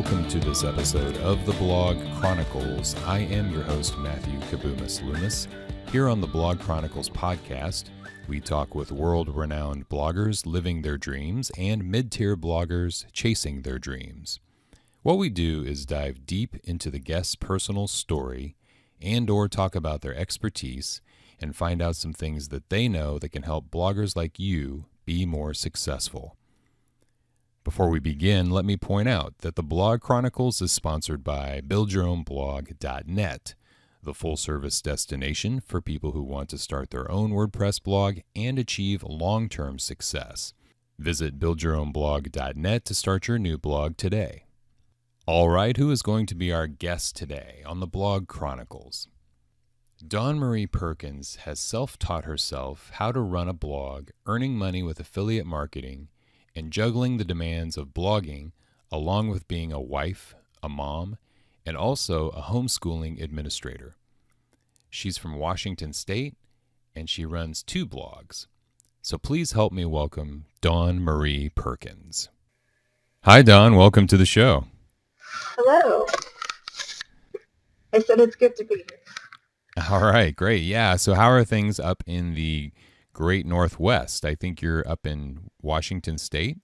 welcome to this episode of the Blog Chronicles. I am your host, Matthew Kabumas Loomis. Here on the Blog Chronicles podcast, we talk with world-renowned bloggers living their dreams and mid-tier bloggers chasing their dreams. What we do is dive deep into the guest's personal story and or talk about their expertise and find out some things that they know that can help bloggers like you be more successful. Before we begin, let me point out that the Blog Chronicles is sponsored by BuildYourOwnBlog.net, the full-service destination for people who want to start their own WordPress blog and achieve long-term success. Visit BuildYourOwnBlog.net to start your new blog today. All right, who is going to be our guest today on the Blog Chronicles? Dawn Marie Perkins has self-taught herself how to run a blog, earning money with affiliate marketing, and juggling the demands of blogging, along with being a wife, a mom, and also a homeschooling administrator. She's from Washington State, and she runs 2 blogs. So please help me welcome Dawn Marie Perkins. Hi, Dawn. Welcome to the show. Hello. I said it's good to be here. All right, great. Yeah, so how are things up in the Great Northwest? I think you're up in Washington State?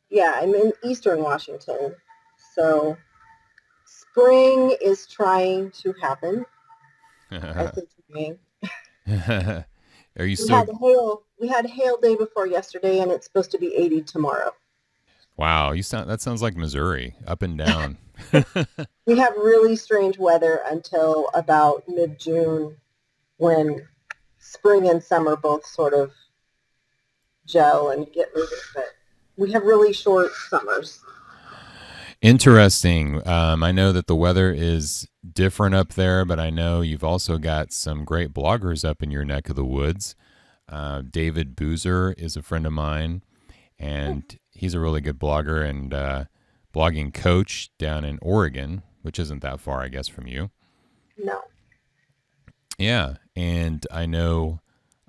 Yeah, I'm in Eastern Washington. So spring is trying to happen. I think Are you still... We had hail day before yesterday, and it's supposed to be 80 tomorrow. Wow, that sounds like Missouri, up and down. We have really strange weather until about mid-June, when spring and summer both sort of gel and get moving, but we have really short summers. Interesting. I know that the weather is different up there, but I know you've also got some great bloggers up in your neck of the woods. David Boozer is a friend of mine, and he's a really good blogger and blogging coach down in Oregon, which isn't that far, I guess, from you. No. Yeah, and I know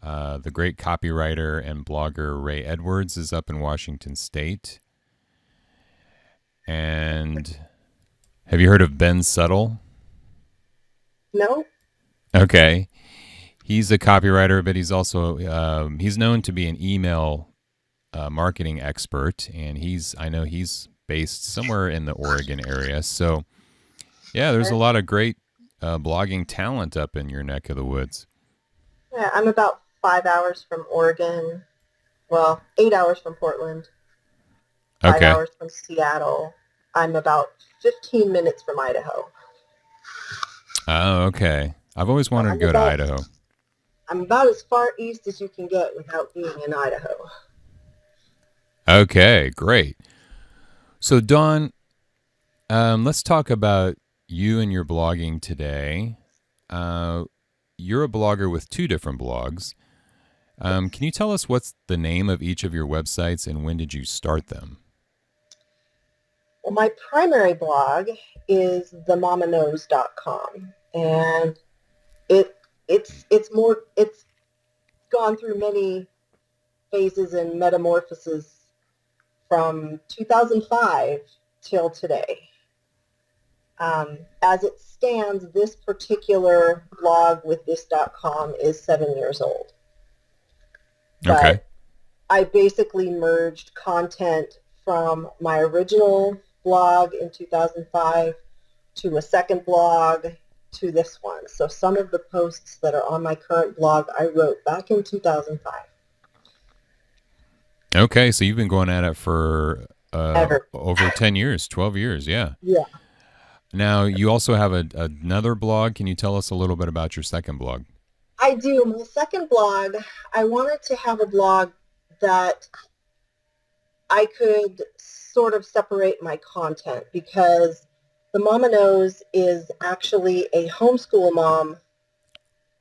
the great copywriter and blogger Ray Edwards is up in Washington State. And have you heard of Ben Suttle? No. Okay. He's a copywriter, but he's also he's known to be an email marketing expert, and I know he's based somewhere in the Oregon area. So, yeah, there's a lot of great blogging talent up in your neck of the woods. Yeah, I'm about 5 hours from Oregon. Well, 8 hours from Portland. 5 hours from Seattle. I'm about 15 minutes from Idaho. Oh, okay. I've always wanted to go to Idaho. I'm about as far east as you can get without being in Idaho. Okay, great. So, Dawn, let's talk about you and your blogging today. You're a blogger with 2 different blogs. Can you tell us what's the name of each of your websites and when did you start them? Well, my primary blog is TheMommaKnows.com, and it's gone through many phases and metamorphoses from 2005 till today. As it stands, this particular blog with this.com is 7 years old. Okay. But I basically merged content from my original blog in 2005 to a second blog to this one. So some of the posts that are on my current blog I wrote back in 2005. Okay, so you've been going at it for over 10 years, 12 years, yeah. Yeah. Now, you also have another blog. Can you tell us a little bit about your second blog? I do. My second blog, I wanted to have a blog that I could sort of separate my content, because The Mama Knows is actually a homeschool mom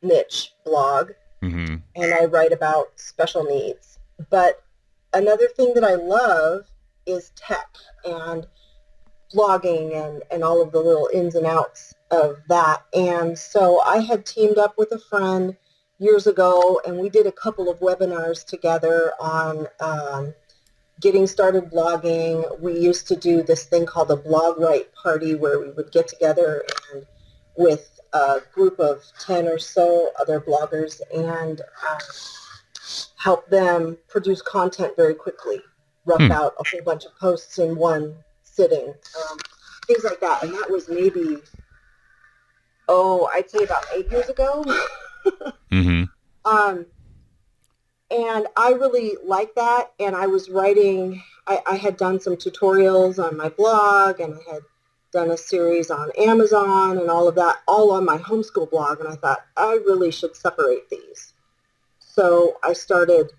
niche blog, and I write about special needs. But another thing that I love is tech and blogging and all of the little ins and outs of that. And so I had teamed up with a friend years ago, and we did a couple of webinars together on getting started blogging, we used to do this thing called a blog write party where we would get together and with a group of 10 or so other bloggers and help them produce content very quickly, rough out a whole bunch of posts in one sitting, things like that. And that was maybe, I'd say about 8 years ago. Mm-hmm. And I really liked that. And I was writing, I had done some tutorials on my blog, and I had done a series on Amazon and all of that, all on my homeschool blog. And I thought, I really should separate these. So I started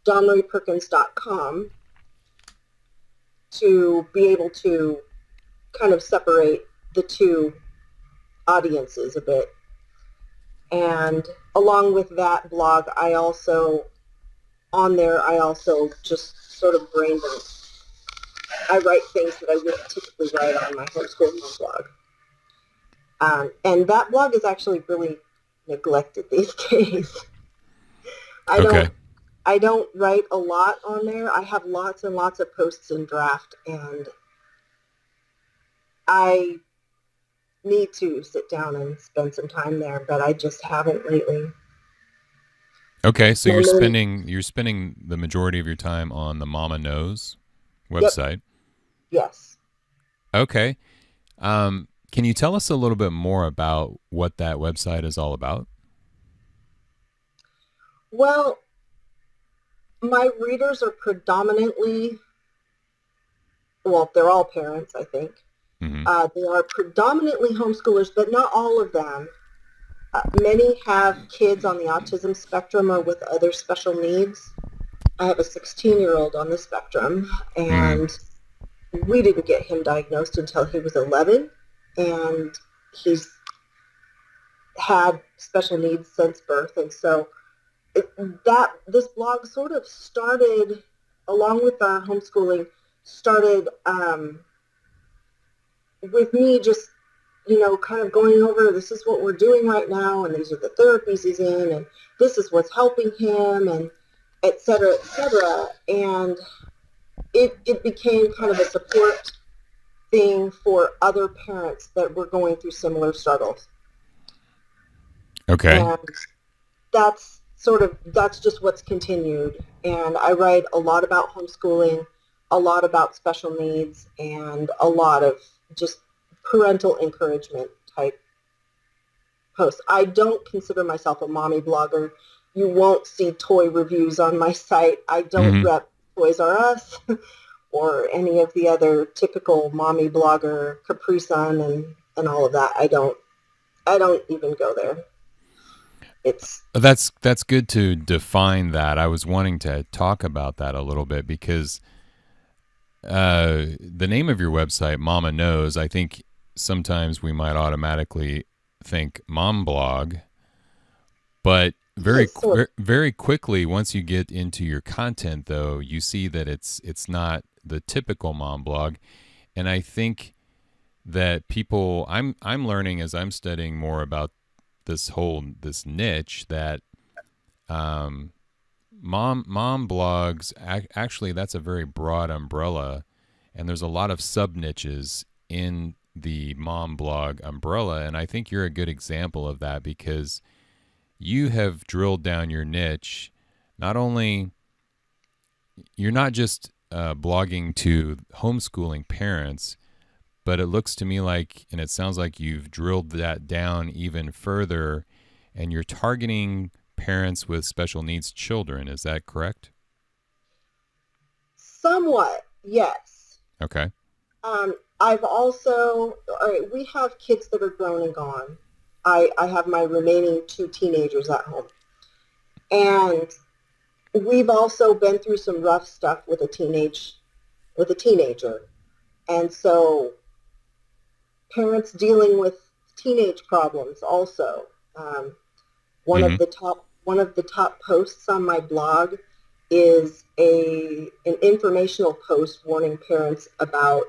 DonMariePerkins.com to be able to kind of separate the two audiences a bit. And along with that blog, I also just sort of brain dump. I write things that I wouldn't typically write on my homeschool blog. And that blog is actually really neglected these days. I don't write a lot on there. I have lots and lots of posts in draft, and I need to sit down and spend some time there, but I just haven't lately. Okay, so you're spending the majority of your time on the TheMommaKnows website. Yep. Yes. Okay. Can you tell us a little bit more about what that website is all about? Well, my readers are predominantly, they're all parents, I think. Mm-hmm. They are predominantly homeschoolers, but not all of them. Many have kids on the autism spectrum or with other special needs. I have a 16-year-old on the spectrum, and we didn't get him diagnosed until he was 11, and he's had special needs since birth. And so this blog sort of started, along with our homeschooling, started with me just, kind of going over, this is what we're doing right now, and these are the therapies he's in, and this is what's helping him, and et cetera, et cetera. And it became kind of a support thing for other parents that were going through similar struggles. Okay. And that's just what's continued. And I write a lot about homeschooling, a lot about special needs, and a lot of just parental encouragement type posts. I don't consider myself a mommy blogger. You won't see toy reviews on my site. I don't rep Toys R Us or any of the other typical mommy blogger, Capri Sun and all of that. I don't even go there. That's good to define that. I was wanting to talk about that a little bit because the name of your website, TheMommaKnows, I think sometimes we might automatically think mom blog, but very quickly, once you get into your content, though, you see that it's not the typical mom blog. And I think that I'm learning as I'm studying more about this niche that mom blogs, actually that's a very broad umbrella, and there's a lot of sub niches in the mom blog umbrella. And I think you're a good example of that because you have drilled down your niche. Not only, you're not just blogging to homeschooling parents, but it looks to me like, and it sounds like you've drilled that down even further, and you're targeting parents with special needs children. Is that correct? Somewhat, yes. Okay. I've also, we have kids that are grown and gone. I have my remaining 2 teenagers at home. And we've also been through some rough stuff with a teenager. And so parents dealing with teenage problems also. One of the top posts on my blog is an informational post warning parents about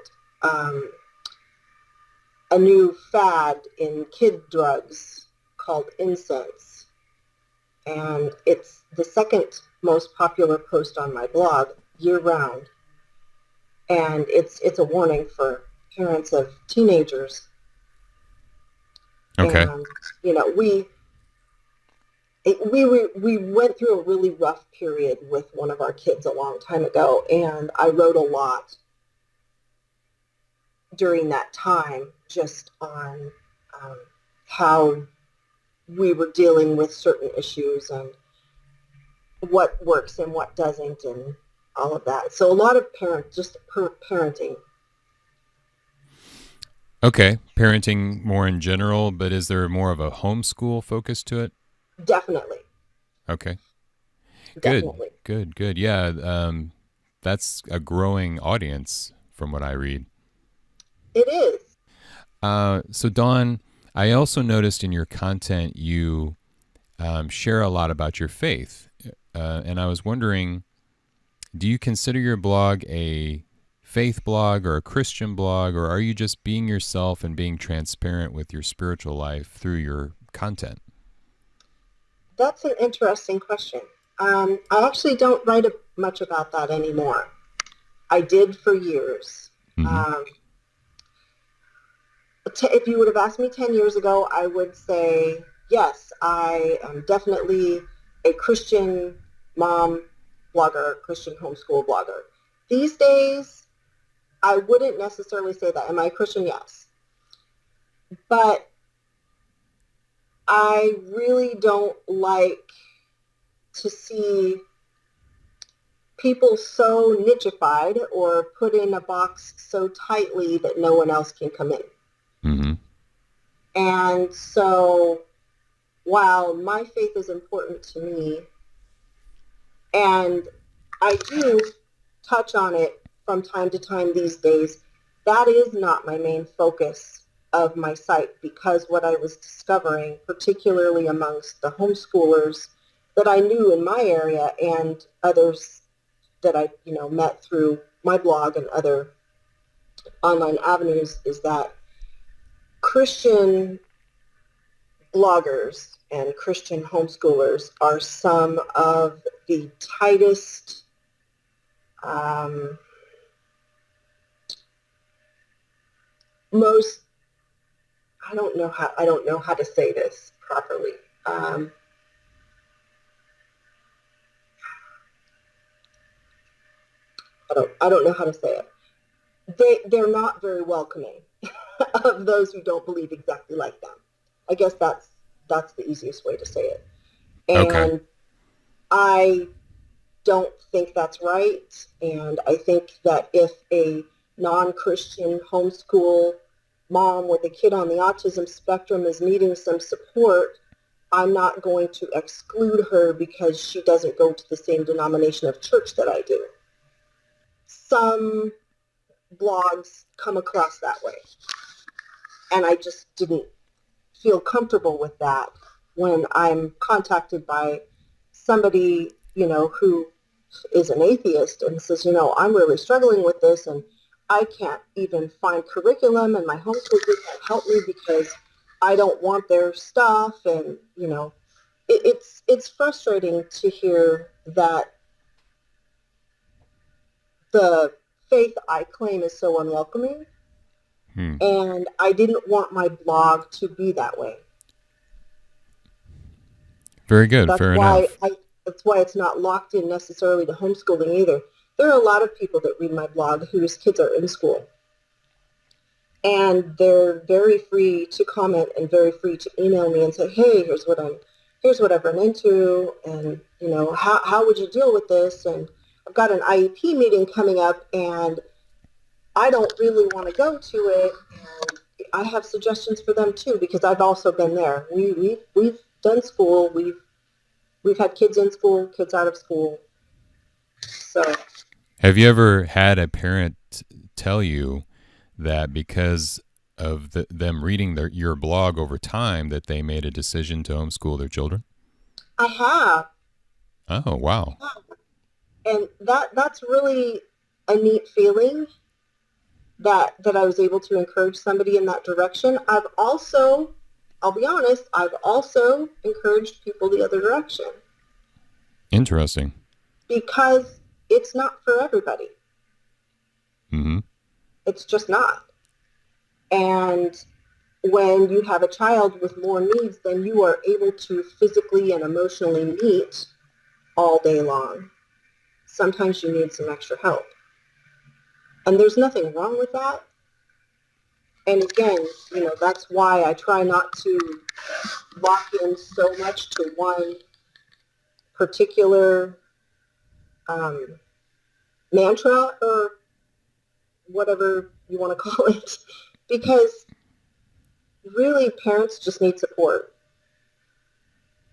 a new fad in kid drugs called incense. And it's the second most popular post on my blog. year round. And it's a warning for parents of teenagers. Okay. And, you know, we went through a really rough period with one of our kids a long time ago, and I wrote a lot during that time just on how we were dealing with certain issues and what works and what doesn't and all of that. So a lot of parenting. Okay. Parenting more in general, but is there more of a homeschool focus to it? Definitely. Okay. Good. Definitely. Good. Yeah. That's a growing audience from what I read. It is. So Dawn, I also noticed in your content you share a lot about your faith. And I was wondering, do you consider your blog a faith blog or a Christian blog, or are you just being yourself and being transparent with your spiritual life through your content? That's an interesting question. I actually don't write much about that anymore. I did for years. Mm-hmm. If you would have asked me 10 years ago, I would say, yes, I am definitely a Christian mom blogger, Christian homeschool blogger. These days, I wouldn't necessarily say that. Am I a Christian? Yes. But I really don't like to see people so nichified or put in a box so tightly that no one else can come in. Mm-hmm. And so while my faith is important to me, and I do touch on it from time to time these days, that is not my main focus of my site, because what I was discovering, particularly amongst the homeschoolers that I knew in my area and others that I, met through my blog and other online avenues, is that Christian bloggers and Christian homeschoolers are some of the tightest, most, I don't know how to say this properly. I don't know how to say it. They're not very welcoming of those who don't believe exactly like them. I guess that's the easiest way to say it. Okay. And I don't think that's right. And I think that if a non-Christian homeschool mom with a kid on the autism spectrum is needing some support, I'm not going to exclude her because she doesn't go to the same denomination of church that I do. Some blogs come across that way. And I just didn't feel comfortable with that when I'm contacted by somebody, who is an atheist and says, I'm really struggling with this and I can't even find curriculum and my homeschool group can't help me because I don't want their stuff. And, it's frustrating to hear that the faith I claim is so unwelcoming. And I didn't want my blog to be that way. Very good. Fair enough. That's why it's not locked in necessarily to homeschooling either. There are a lot of people that read my blog whose kids are in school. And they're very free to comment and very free to email me and say, hey, here's what I've run into, and how would you deal with this? And I've got an IEP meeting coming up and I don't really want to go to it, and I have suggestions for them too, because I've also been there. We've done school. We've had kids in school, kids out of school. So, have you ever had a parent tell you that because of them reading your blog over time that they made a decision to homeschool their children? I have. Oh, wow. And that's really a neat feeling that I was able to encourage somebody in that direction. I'll be honest, I've also encouraged people the other direction. Interesting. Because it's not for everybody. Mm-hmm. It's just not. And when you have a child with more needs than you are able to physically and emotionally meet all day long, sometimes you need some extra help. And there's nothing wrong with that. And again, that's why I try not to lock in so much to one particular mantra or whatever you want to call it, because really parents just need support.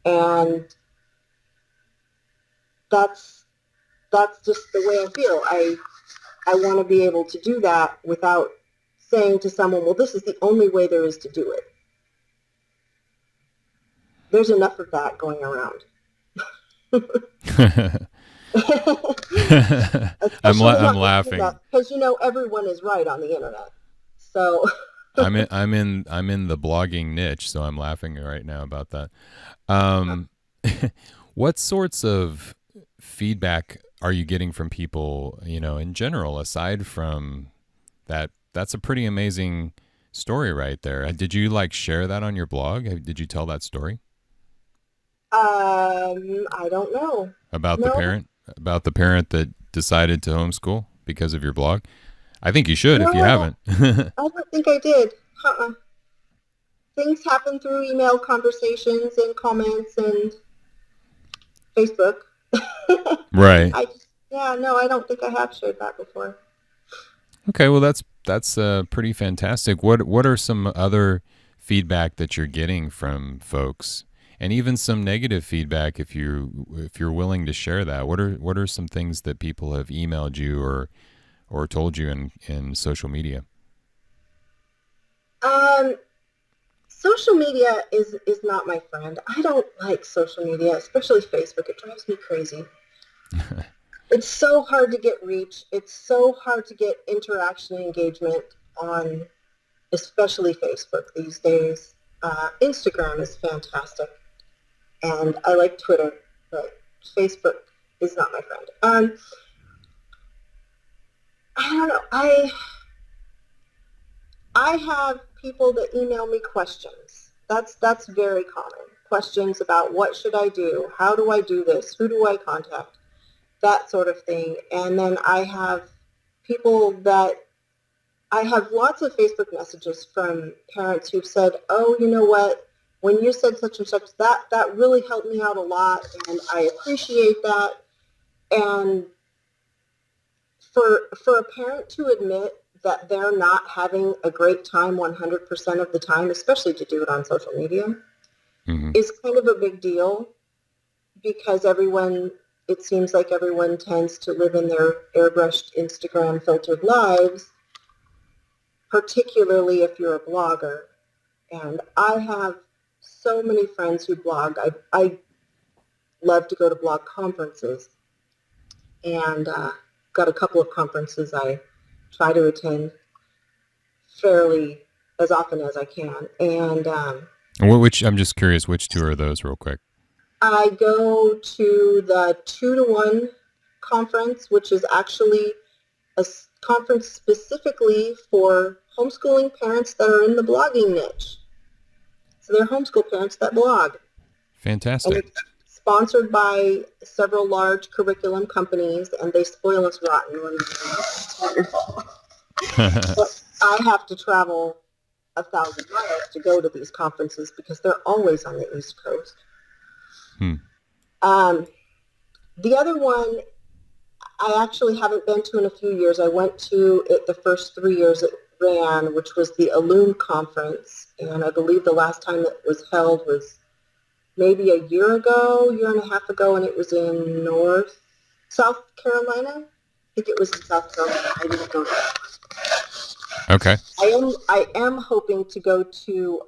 And that's just the way I feel. I want to be able to do that without saying to someone, well, this is the only way there is to do it. There's enough of that going around. I'm laughing because everyone is right on the internet. So I'm in the blogging niche, so I'm laughing right now about that. What sorts of feedback are you getting from people, in general, aside from that? That's a pretty amazing story right there. Did you share that on your blog? Did you tell that story? I don't know. About No, the parent that decided to homeschool because of your blog? I think you should if you no, haven't. I don't think I did. Things happen through email conversations and comments and Facebook. Right. No, I don't think I have shared that before. Okay, well that's pretty fantastic. What are some other feedback that you're getting from folks, and even some negative feedback if you're willing to share that? What are some things that people have emailed you or told you in social media? Um, Social media is not my friend. I don't like social media, especially Facebook. It drives me crazy. It's so hard to get reach. It's so hard to get interaction and engagement on, especially Facebook these days. Instagram is fantastic, and I like Twitter, but Facebook is not my friend. I don't know. I have people that email me questions. That's very common. Questions about what should I do? How do I do this? Who do I contact? That sort of thing. And then I have I have lots of Facebook messages from parents who've said, oh, you know what? When you said such and such, that really helped me out a lot, and I appreciate that. And for a parent to admit that they're not having a great time 100% of the time, especially to do it on social media, Mm-hmm. is kind of a big deal, because it seems like everyone tends to live in their airbrushed Instagram filtered lives, particularly if you're a blogger. And I have so many friends who blog. I love to go to blog conferences, and got a couple of conferences I try to attend fairly as often as I can. And Which I'm just curious, which two are those, real quick? I go to the 2-to-1 conference, which is actually a conference specifically for homeschooling parents that are in the blogging niche. So they're homeschool parents that blog. And Fantastic. it's sponsored by several large curriculum companies, and they spoil us rotten when it's wonderful. But I have to travel 1,000 miles to go to these conferences because they're always on the East Coast. Hmm. The other one I actually haven't been to in a few years. I went to it the first 3 years it ran, which was the Alum Conference. And I believe the last time it was held was maybe a year and a half ago, and it was in South Carolina. I think it was in South Carolina. I didn't go there. Okay. I am hoping to go to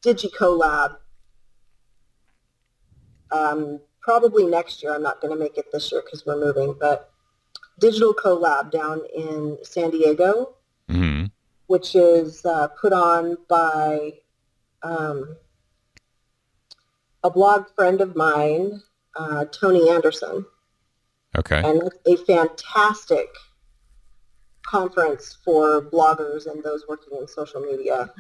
DigiCollab probably next year. I'm not going to make it this year because we're moving, but Digital Collab down in San Diego, Mm-hmm. which is put on by a blog friend of mine, Tony Anderson. Okay. And it's a fantastic conference for bloggers and those working in social media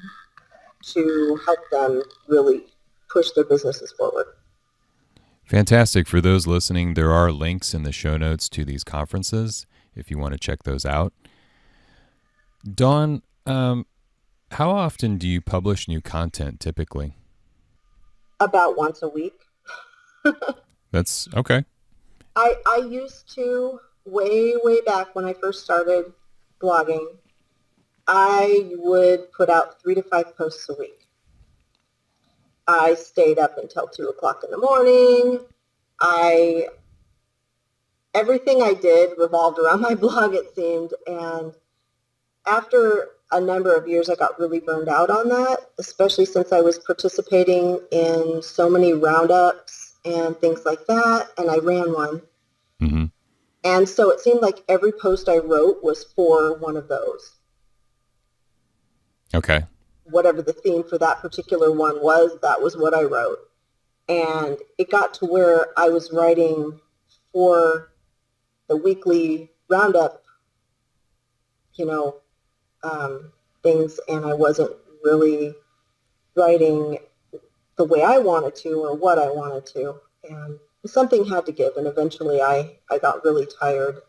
to help them really push their businesses forward. Fantastic. For those listening, there are links in the show notes to these conferences if you want to check those out. Dawn, how often do you publish new content typically? About once a week. That's okay. I used to, way back when I first started blogging, I would put out 3 to 5 posts a week. I stayed up until 2 o'clock in the morning. Everything I did revolved around my blog, it seemed. And after a number of years, I got really burned out on that, especially since I was participating in so many roundups and things like that. And I ran one. Mm-hmm. And so it seemed like every post I wrote was for one of those. Okay. Whatever the theme for that particular one was, that was what I wrote. And it got to where I was writing for the weekly roundup, things, and I wasn't really writing the way I wanted to or what I wanted to. And something had to give, and eventually I got really tired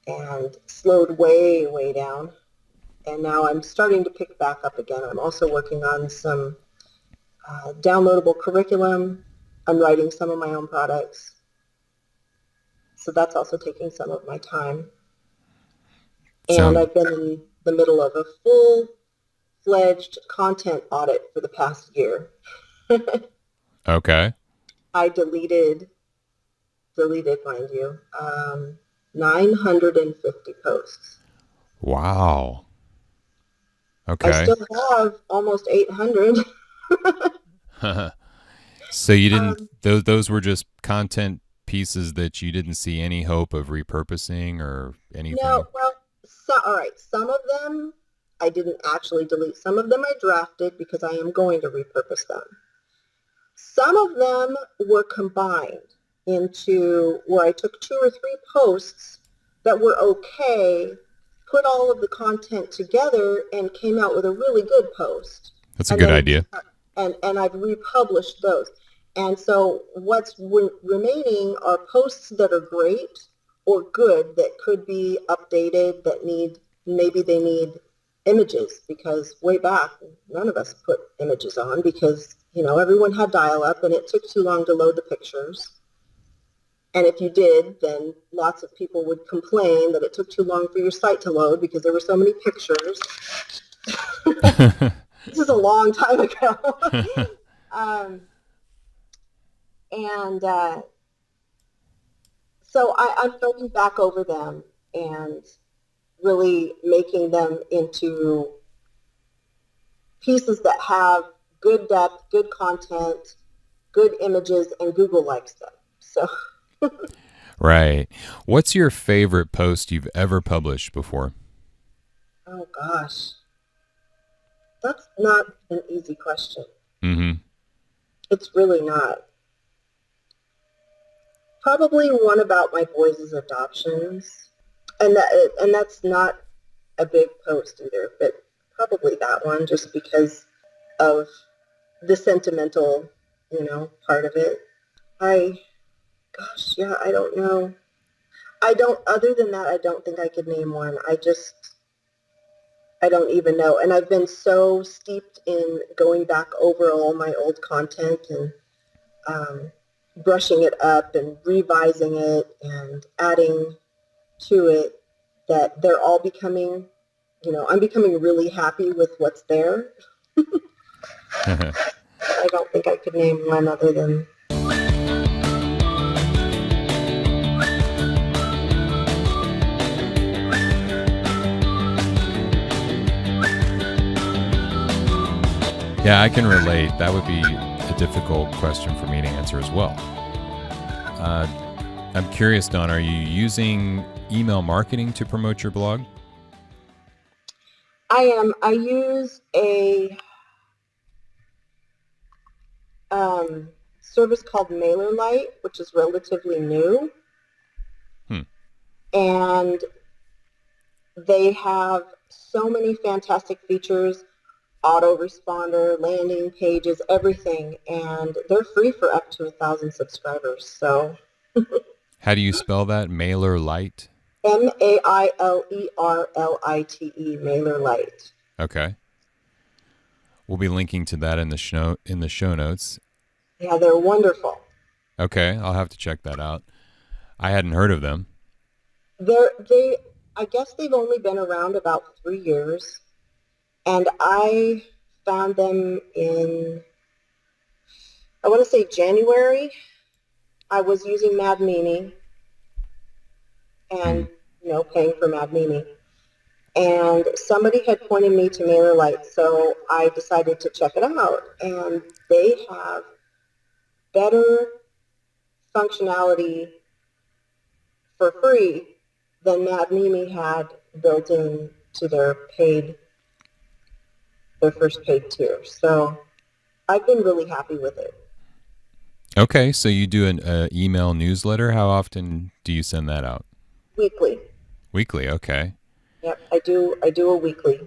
and slowed way down. And now I'm starting to pick back up again. I'm also working on some downloadable curriculum. I'm writing some of my own products. So that's also taking some of my time. And I've been in the middle of a full-fledged content audit for the past year. Okay. I deleted, mind you, 950 posts. Wow. Okay. I still have almost 800. So you didn't, those were just content pieces that you didn't see any hope of repurposing or anything? No, well, all right. Some of them I didn't actually delete. Some of them I drafted because I am going to repurpose them. Some of them were combined into where I took 2 or 3 posts that were okay, put all of the content together, and came out with a really good post. That's a good idea. And I've republished those. And so what's remaining are posts that are great or good that could be updated, that maybe they need images, because way back, none of us put images on because, everyone had dial-up and it took too long to load the pictures. And if you did, then lots of people would complain that it took too long for your site to load because there were so many pictures. This is a long time ago. So I'm going back over them and really making them into pieces that have good depth, good content, good images, and Google likes them. So. Right. What's your favorite post you've ever published before? Oh, gosh. That's not an easy question. Mm-hmm. It's really not. Probably one about my boys' adoptions. And that's not a big post either, but probably that one, just because of the sentimental, part of it. I don't know. Other than that, I don't think I could name one. I don't even know. And I've been so steeped in going back over all my old content and brushing it up and revising it and adding to it that they're all becoming, I'm becoming really happy with what's there. I don't think I could name one other than. Yeah, I can relate. That would be a difficult question for me to answer as well. I'm curious, Dawn, are you using email marketing to promote your blog? I am. I use a service called MailerLite, which is relatively new. And they have so many fantastic features, autoresponder, landing pages, everything, and they're free for up to 1,000 subscribers. So How do you spell that? MailerLite? MailerLite, MailerLite. Okay. We'll be linking to that in the show notes. Yeah, they're wonderful. Okay, I'll have to check that out. I hadn't heard of them. I guess they've only been around about 3 years, and I found them in, I want to say January. I was using Mad Mimi and, paying for Mad Mimi. And somebody had pointed me to MailerLite, so I decided to check it out. And they have better functionality for free than Mad Mimi had built in to their first paid tier. So I've been really happy with it. Okay, so you do an email newsletter. How often do you send that out? Weekly. Weekly, okay. Yep, I do a weekly.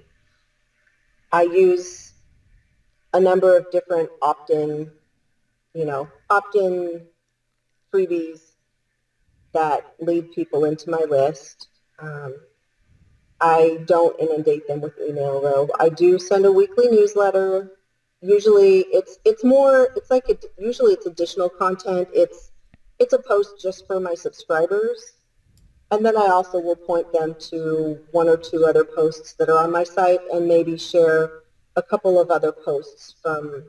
I use a number of different opt-in freebies that lead people into my list. I don't inundate them with email though. I do send a weekly newsletter. Usually usually it's additional content. It's a post just for my subscribers. And then I also will point them to one or two other posts that are on my site and maybe share a couple of other posts from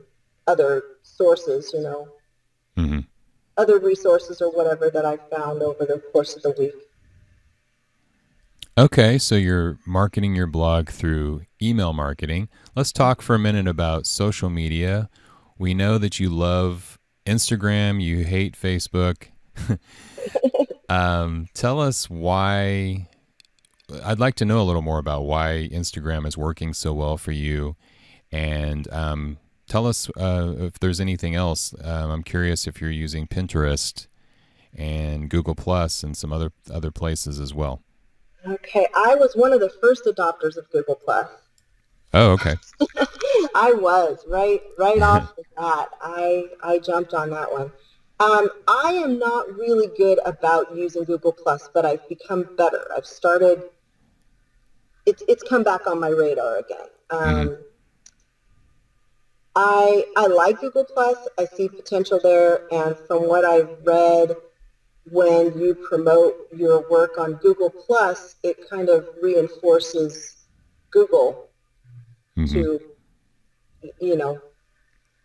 other sources, Mm-hmm. other resources or whatever that I found over the course of the week. Okay, so you're marketing your blog through email marketing. Let's talk for a minute about social media. We know that you love Instagram, you hate Facebook. Tell us why. I'd like to know a little more about why Instagram is working so well for you, and tell us if there's anything else. I'm curious if you're using Pinterest and Google Plus and some other places as well. Okay, I was one of the first adopters of Google Plus. Oh, okay. I was right off the bat. I jumped on that one. I am not really good about using Google Plus, but I've become better. I've started. It's come back on my radar again. Mm-hmm. I like Google Plus. I see potential there, and from what I've read, when you promote your work on Google Plus, it kind of reinforces Google Mm-hmm.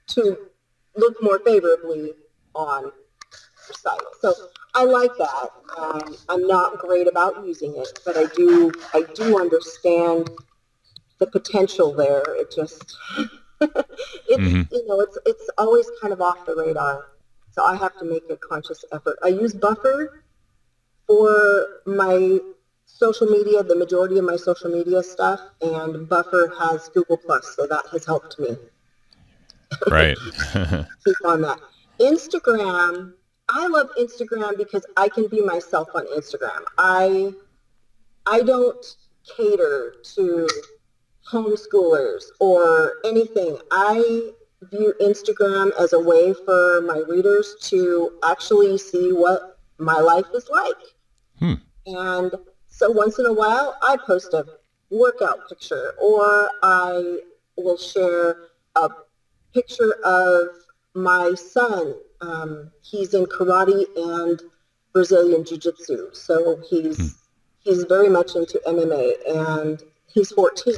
to look more favorably on your site. So I like that. I'm not great about using it, but I do understand the potential there. It just it's always kind of off the radar. So I have to make a conscious effort. I use Buffer for my social media, the majority of my social media stuff, and Buffer has Google Plus, so that has helped me. Right. Keep on that. Instagram, I love Instagram because I can be myself on Instagram. I don't cater to homeschoolers or anything. I view Instagram as a way for my readers to actually see what my life is like. And so once in a while, I post a workout picture, or I will share a picture of my son. He's in karate and Brazilian jiu-jitsu, so he's very much into MMA, and he's 14,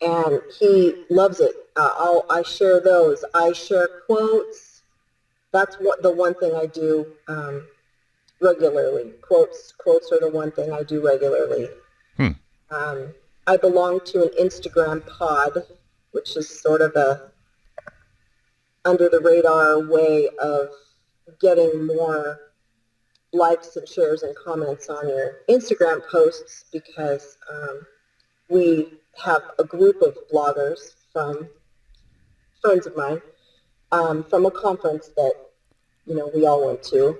and he loves it. I share those. I share quotes. That's the one thing I do regularly. Quotes are the one thing I do regularly. I belong to an Instagram pod, which is sort of a under the radar way of getting more likes and shares and comments on your Instagram posts, because we have a group of bloggers from friends of mine from a conference that we all went to,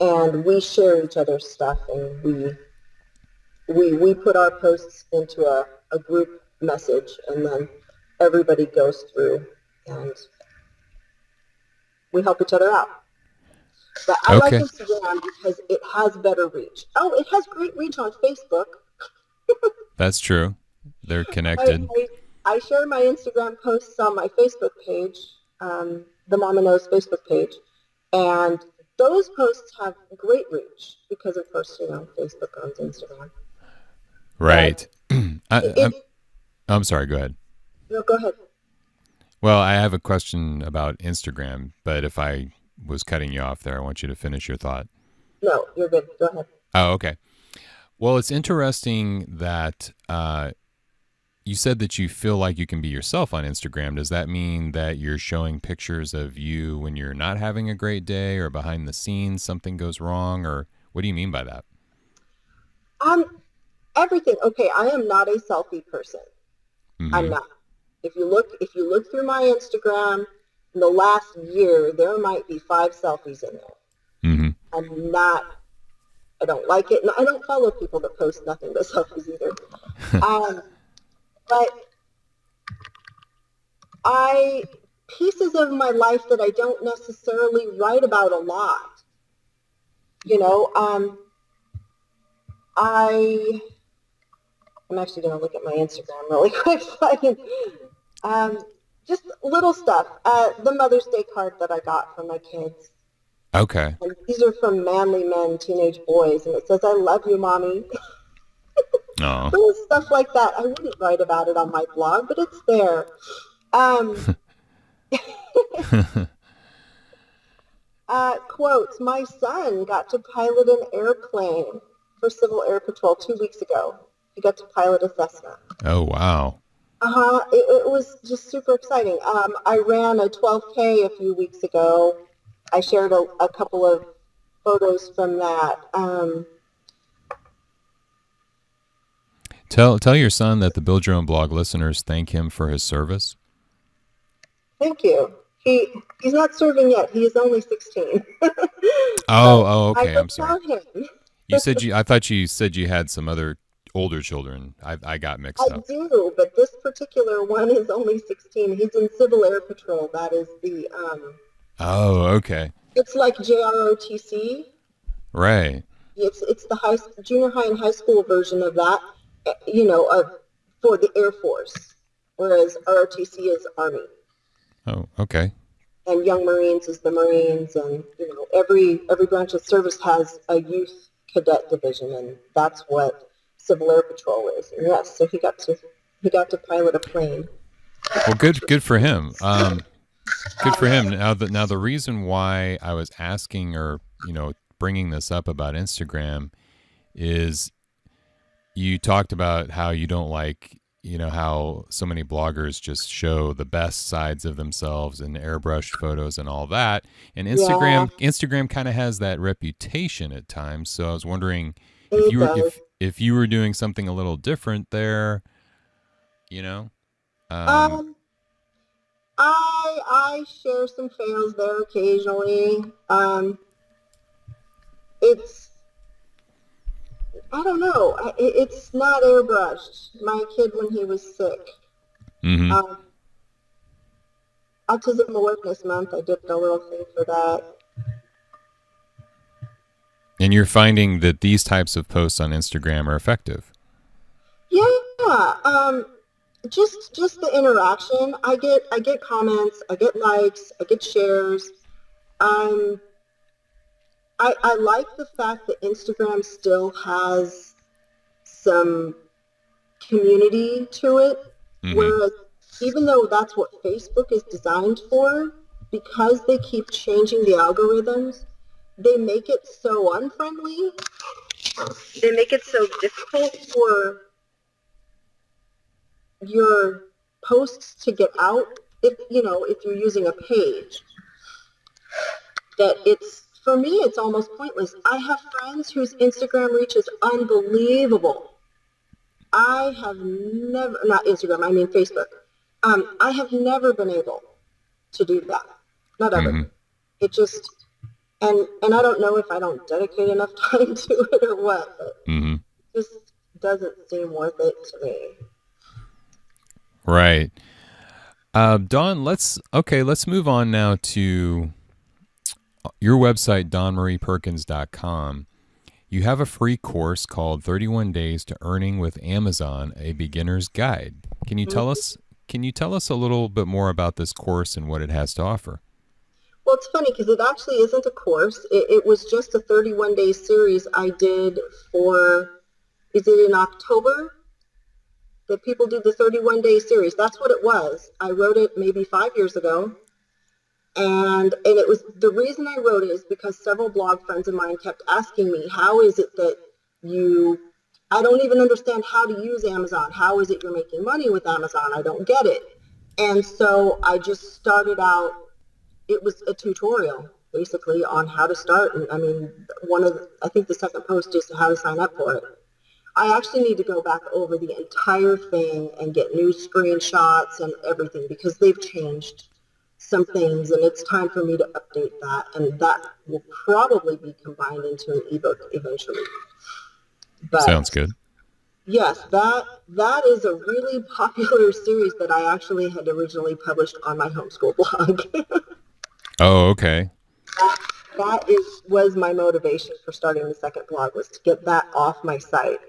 and we share each other's stuff, and we put our posts into a group message, and then everybody goes through and we help each other out. But I like Okay. Instagram because it has better reach. Oh, it has great reach on Facebook. That's true. They're I, connected. I, I share my Instagram posts on my Facebook page, the Mama Knows Facebook page, and those posts have great reach because, of course, Facebook owns Instagram. Right. It, I'm sorry, go ahead. no, go ahead. Well, I have a question about Instagram, but if I was cutting you off there, I want you to finish your thought. No, you're good. Go ahead. Oh, okay. Well, it's interesting that you said that you feel like you can be yourself on Instagram. Does that mean that you're showing pictures of you when you're not having a great day, or behind the scenes something goes wrong, or what do you mean by that? Everything. Okay, I am not a selfie person. I'm Mm-hmm. not. If you look through my Instagram in the last year, there might be 5 selfies in there. Mm-hmm. I'm not. I don't like it. And I don't follow people that post nothing but selfies either. But pieces of my life that I don't necessarily write about a lot. I'm actually going to look at my Instagram really quick so I can, just little stuff. The Mother's Day card that I got from my kids. Okay. And these are from manly men, teenage boys, and it says, "I love you, Mommy." Oh. Little stuff like that. I wouldn't write about it on my blog, but it's there. Quotes. My son got to pilot an airplane for Civil Air Patrol 2 weeks ago. He got to pilot a Cessna. Oh, wow. It was just super exciting. I ran a 12K a few weeks ago. I shared a couple of photos from that. Tell your son that the Build Your Own Blog listeners thank him for his service. Thank you. He's not serving yet. He is only 16. Okay. I'm sorry. Him. I thought you said you had some other older children. I got mixed I up. do, but this particular one is only 16. He's in Civil Air Patrol. That is the Oh, okay. It's like JROTC. Right. It's the junior high and high school version of that, for the Air Force, whereas ROTC is Army. Oh, okay. And Young Marines is the Marines, and every branch of service has a youth cadet division, and that's what Civil Air Patrol is. And yes, so he got to pilot a plane. Well, good for him. Good for him. Now the reason why I was asking, or bringing this up about Instagram, is you talked about how you don't like, how so many bloggers just show the best sides of themselves and airbrushed photos and all that. And Instagram kind of has that reputation at times. So I was wondering if you were doing something a little different there, I share some fails there occasionally. I don't know. It's not airbrushed. My kid, when he was sick, mm-hmm. Autism Awareness Month, I did a little thing for that. And you're finding that these types of posts on Instagram are effective? Yeah. Just the interaction. I get comments, I get likes, I get shares. I like the fact that Instagram still has some community to it, mm-hmm. whereas even though that's what Facebook is designed for, because they keep changing the algorithms, they make it so unfriendly. They make it so difficult for your posts to get out if you're using a page, that for me it's almost pointless. I have friends whose Instagram reach is unbelievable. I have never, not Instagram, I mean Facebook. I have never been able to do that. Not ever. Mm-hmm. It just, And I don't know if I don't dedicate enough time to it or what, but Mm-hmm. it just doesn't seem worth it to me. Right. Dawn, let's move on now to your website, dawnmarieperkins.com. You have a free course called 31 Days to Earning with Amazon, a Beginner's Guide. Can you tell Mhm. us a little bit more about this course and what it has to offer? Well, it's funny because it actually isn't a course. It was just a 31-day series I did for, is it in October that people do the 31-day series? That's what it was. I wrote it maybe 5 years ago. And it was, the reason I wrote it is because several blog friends of mine kept asking me, how is it that you, I don't even understand how to use Amazon. How is it you're making money with Amazon? I don't get it. And so I just started out, it was a tutorial basically on how to start. And I mean, I think the second post is how to sign up for it. I actually need to go back over the entire thing and get new screenshots and everything because they've changed some things and it's time for me to update that, and that will probably be combined into an ebook eventually. Sounds But good. yes, that is a really popular series that I actually had originally published on my homeschool blog. Oh, okay. Was my motivation for starting the second blog, was to get that off my site.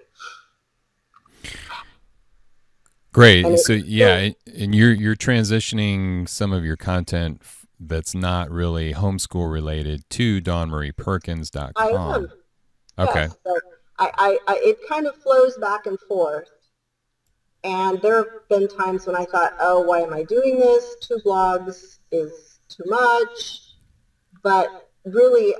And Great. it's So yeah, still, and you're transitioning some of your content that's not really homeschool related to I am, dawnmarieperkins.com. Okay. yes. So it kind of flows back and forth. And there have been times when I thought, oh, why am I doing this? 2 blogs is too much. But really,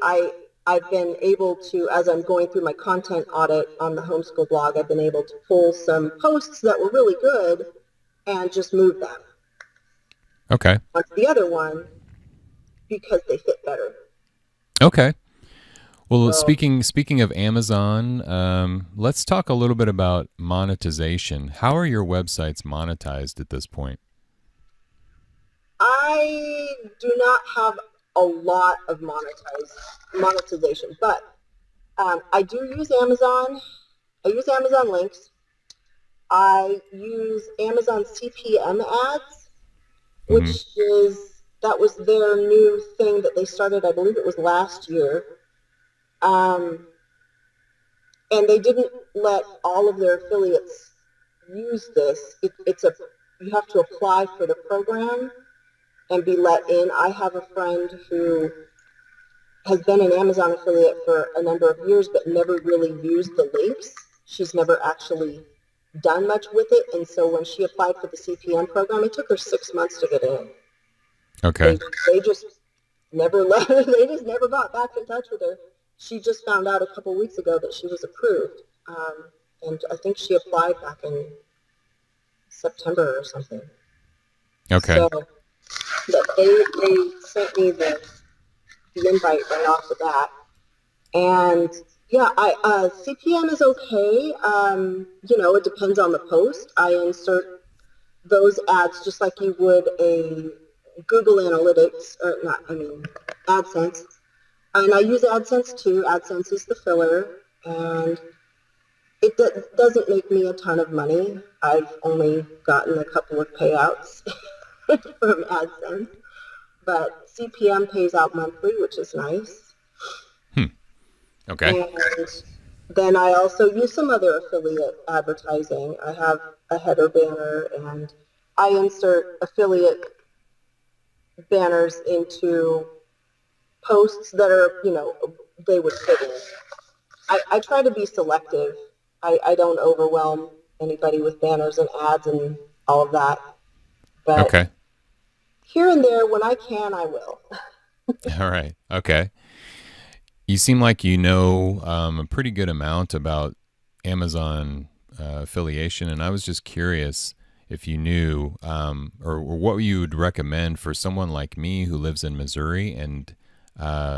I've been able to, as I'm going through my content audit on the homeschool blog, I've been able to pull some posts that were really good and just move them Okay. onto the other one because they fit better. Okay. Well, So speaking of Amazon, let's talk a little bit about monetization. How are your websites monetized at this point? I do not have a lot of monetization, but I do use Amazon. I use Amazon links. I use Amazon CPM ads, Mm-hmm. that was their new thing that they started, I believe it was last year. Um, and they didn't let all of their affiliates use this. You have to apply for the program and be let in. I have a friend who has been an Amazon affiliate for a number of years, but never really used the links. She's never actually done much with it. And so when she applied for the CPM program, it took her 6 months to get in. Okay. They just never let her, they just never got back in touch with her. She just found out a couple weeks ago that she was approved. And I think she applied back in September or something. Okay. So they sent me the invite right off the bat. And yeah, CPM is okay. It depends on the post. I insert those ads just like you would a Google Analytics, or not, I mean, AdSense. And I use AdSense too. AdSense is the filler, and it doesn't make me a ton of money. I've only gotten a couple of payouts from AdSense, but CPM pays out monthly, which is nice. Hmm. Okay. And then I also use some other affiliate advertising. I have a header banner, and I insert affiliate banners into posts that are, they would fit in. I try to be selective. I don't overwhelm anybody with banners and ads and all of that. But Okay. here and there, when I can, I will. All right. Okay. You seem like you know a pretty good amount about Amazon affiliation, and I was just curious if you knew or what you would recommend for someone like me who lives in Missouri, and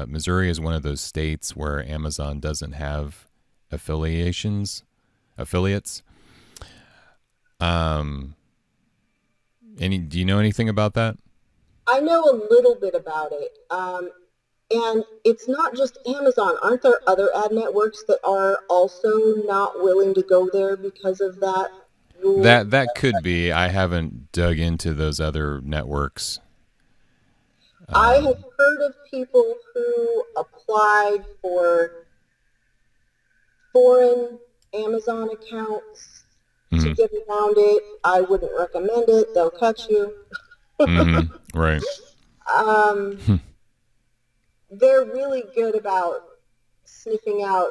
Missouri is one of those states where Amazon doesn't have affiliates. Um, do you know anything about that? I know a little bit about it. And it's not just Amazon. Aren't there other ad networks that are also not willing to go there because of that rule? That could be. I haven't dug into those other networks. I have heard of people who applied for foreign Amazon accounts to Mm-hmm. get around it. I wouldn't recommend it. They'll catch you. Mm-hmm. Right. um, they're really good about sniffing out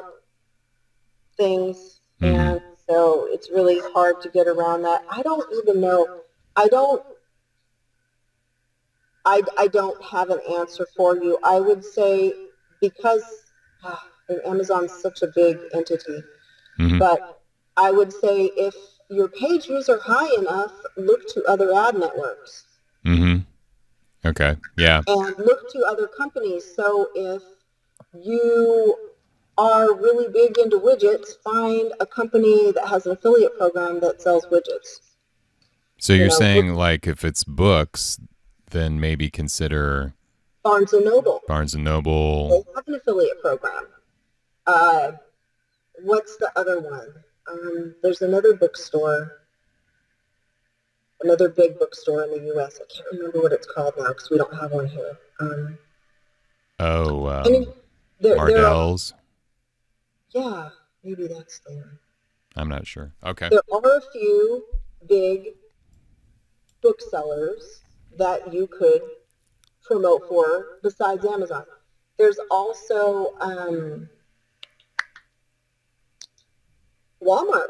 things, Mm-hmm. and so it's really hard to get around that. I don't even know. I don't. I don't have an answer for you. I would say because Amazon's such a big entity, Mm-hmm. but I would say if your page views are high enough, look to other ad networks Mm-hmm. Okay. Yeah. and look to other companies. So if you are really big into widgets, find a company that has an affiliate program that sells widgets. So You you're know, saying like if it's books, then maybe consider Barnes and Noble, Barnes and they Noble. have an affiliate program. Uh, what's the other one? There's another bookstore, another big bookstore in the U.S. I can't remember what it's called now because we don't have one here. Oh, And there are, Mardell's. yeah, maybe that's the one. I'm not sure. Okay. There are a few big booksellers that you could promote for besides Amazon. There's also Walmart.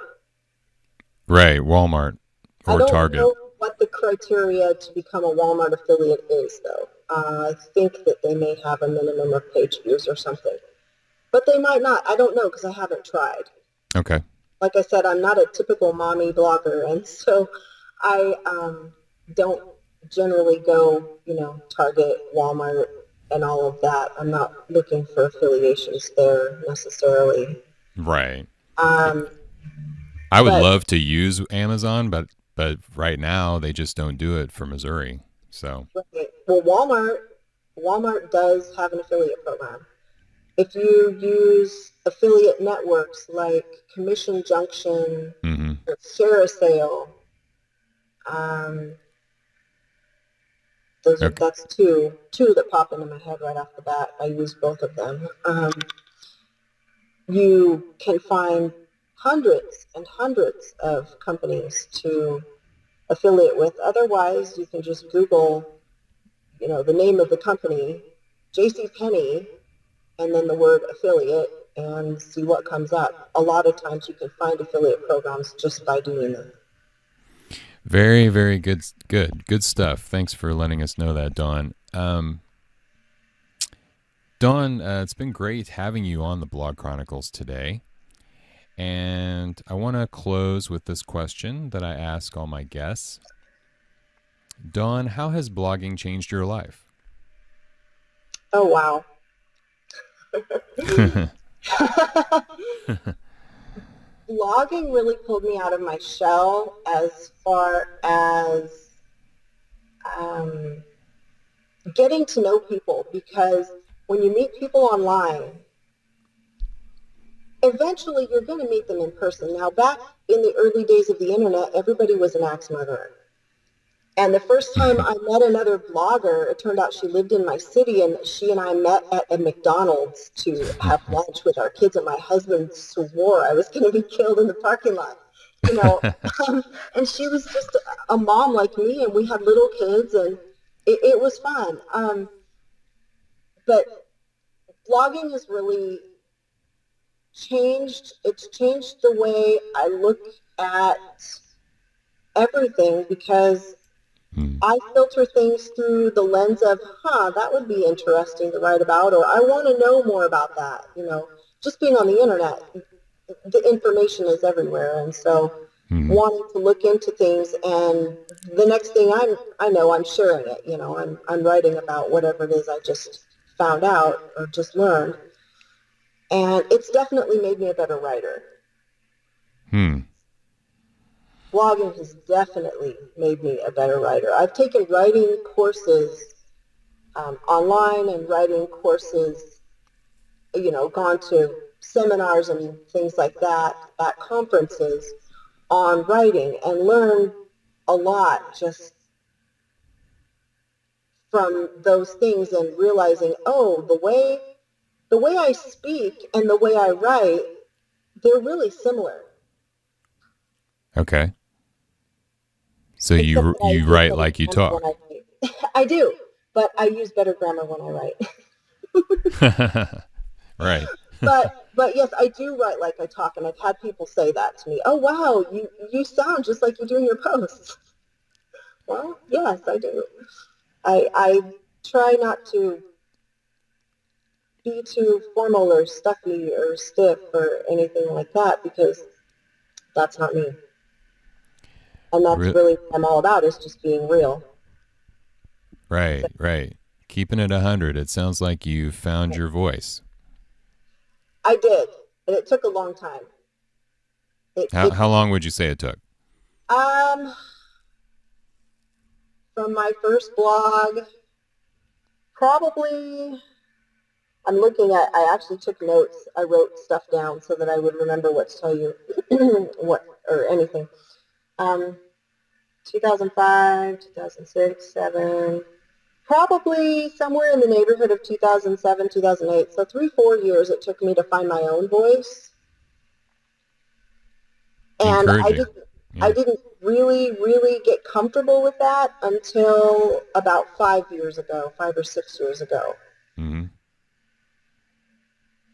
Right. Walmart I or don't Target. know what the criteria to become a Walmart affiliate is, though. I think that they may have a minimum of page views or something, but they might not. I don't know because I haven't tried. Okay. Like I said, I'm not a typical mommy blogger, and so I don't generally go, Target, Walmart, and all of that. I'm not looking for affiliations there necessarily. Right. Um, I would but love to use Amazon, but right now they just don't do it for Missouri. So. well, Walmart does have an affiliate program. If you use affiliate networks like Commission Junction, Mm-hmm. or Share a Sale, um, Okay. that's two that pop into my head right off the bat. I use both of them. You can find hundreds and hundreds of companies to affiliate with. Otherwise, you can just Google, the name of the company, J.C. Penney, and then the word affiliate, and see what comes up. A lot of times you can find affiliate programs just by doing that. Very, very good, good stuff. Thanks for letting us know that, Dawn. Dawn, it's been great having you on the Blog Chronicles today. And I want to close with this question that I ask all my guests. Dawn, how has blogging changed your life? Oh, wow. Blogging really pulled me out of my shell as far as getting to know people, because when you meet people online, eventually you're going to meet them in person. Now, back in the early days of the internet, everybody was an axe murderer. And the first time I met another blogger, it turned out she lived in my city, and she and I met at a McDonald's to have lunch with our kids, and my husband swore I was going to be killed in the parking lot. You know, and she was just a mom like me, and we had little kids, and it was fun. But blogging has really it's changed the way I look at everything, because I filter things through the lens of, that would be interesting to write about, or I want to know more about that. Just being on the internet, the information is everywhere, and so wanting to look into things, and the next thing I know, I'm sharing it. I'm writing about whatever it is I just found out or just learned, and it's definitely made me a better writer. Blogging has definitely made me a better writer. I've taken writing courses online and writing courses, gone to seminars and things like that at conferences on writing, and learned a lot just from those things, and realizing, oh, the way I speak and the way I write, they're really similar. Okay. So you write like you talk. I do, but I use better grammar when I write. Right. But yes, I do write like I talk, and I've had people say that to me. Oh, wow, you sound just like you do in your posts. Well, yes, I do. I try not to be too formal or stuffy or stiff or anything like that, because that's not me. And that's really what I'm all about, is just being real. Right, right. Keeping it 100. It sounds like you found your voice. I did, and it took a long time. How long would you say it took? From my first blog, probably, I actually took notes. I wrote stuff down so that I would remember what to tell you, or anything. 2005, 2006, 2007, probably somewhere in the neighborhood of 2007, 2008. So 3-4 years it took me to find my own voice. And I didn't really get comfortable with that until about 5 or 6 years ago. Mm-hmm.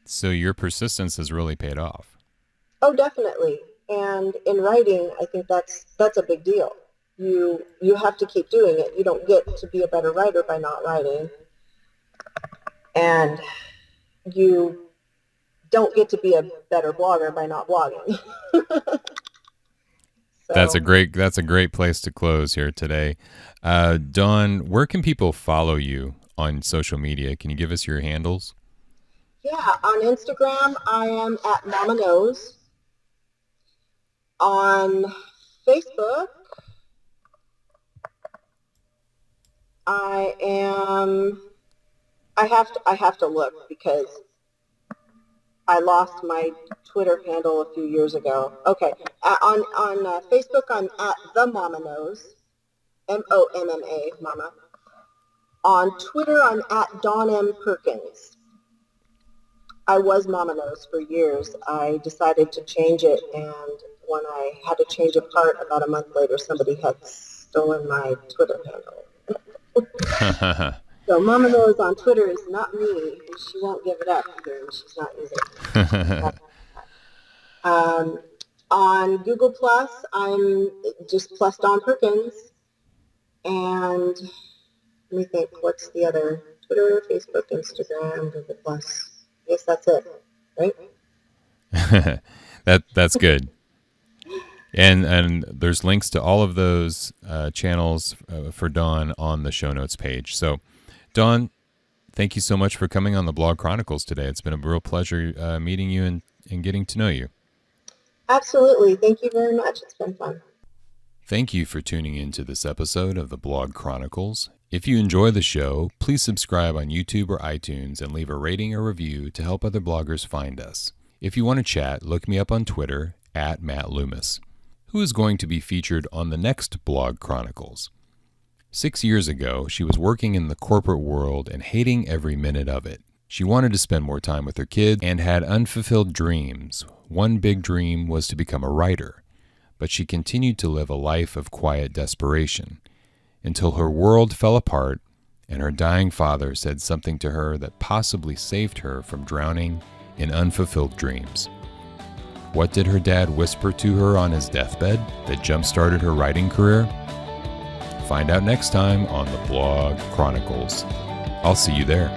So your persistence has really paid off. Oh, definitely. And in writing, I think that's a big deal. You have to keep doing it. You don't get to be a better writer by not writing. And you don't get to be a better blogger by not blogging. So, that's a great place to close here today. Dawn, where can people follow you on social media? Can you give us your handles? Yeah, on Instagram, I am at TheMommaKnows. On Facebook, I have to look, because I lost my Twitter handle a few years ago. Okay, on Facebook, I'm at TheMommaKnows, MOMMA, Mama. On Twitter, I'm at Dawn M. Perkins. I was MommaKnows for years. I decided to change it, and when I had to change a part, about a month later, somebody had stolen my Twitter handle. So TheMommaKnows on Twitter is not me. She won't give it up either, and she's not using it. On Google Plus, I'm just plus Dawn Perkins. And let me think, what's the other? Twitter, Facebook, Instagram, Google Plus. I guess that's it, right? That's good. And there's links to all of those channels for Dawn on the show notes page. So, Dawn, thank you so much for coming on the Blog Chronicles today. It's been a real pleasure meeting you and getting to know you. Absolutely. Thank you very much. It's been fun. Thank you for tuning into this episode of the Blog Chronicles. If you enjoy the show, please subscribe on YouTube or iTunes and leave a rating or review to help other bloggers find us. If you want to chat, look me up on Twitter at Matt Loomis, who is going to be featured on the next Blog Chronicles. 6 years ago, she was working in the corporate world and hating every minute of it. She wanted to spend more time with her kids and had unfulfilled dreams. One big dream was to become a writer, but she continued to live a life of quiet desperation until her world fell apart and her dying father said something to her that possibly saved her from drowning in unfulfilled dreams. What did her dad whisper to her on his deathbed that jump-started her writing career? Find out next time on the Blog Chronicles. I'll see you there.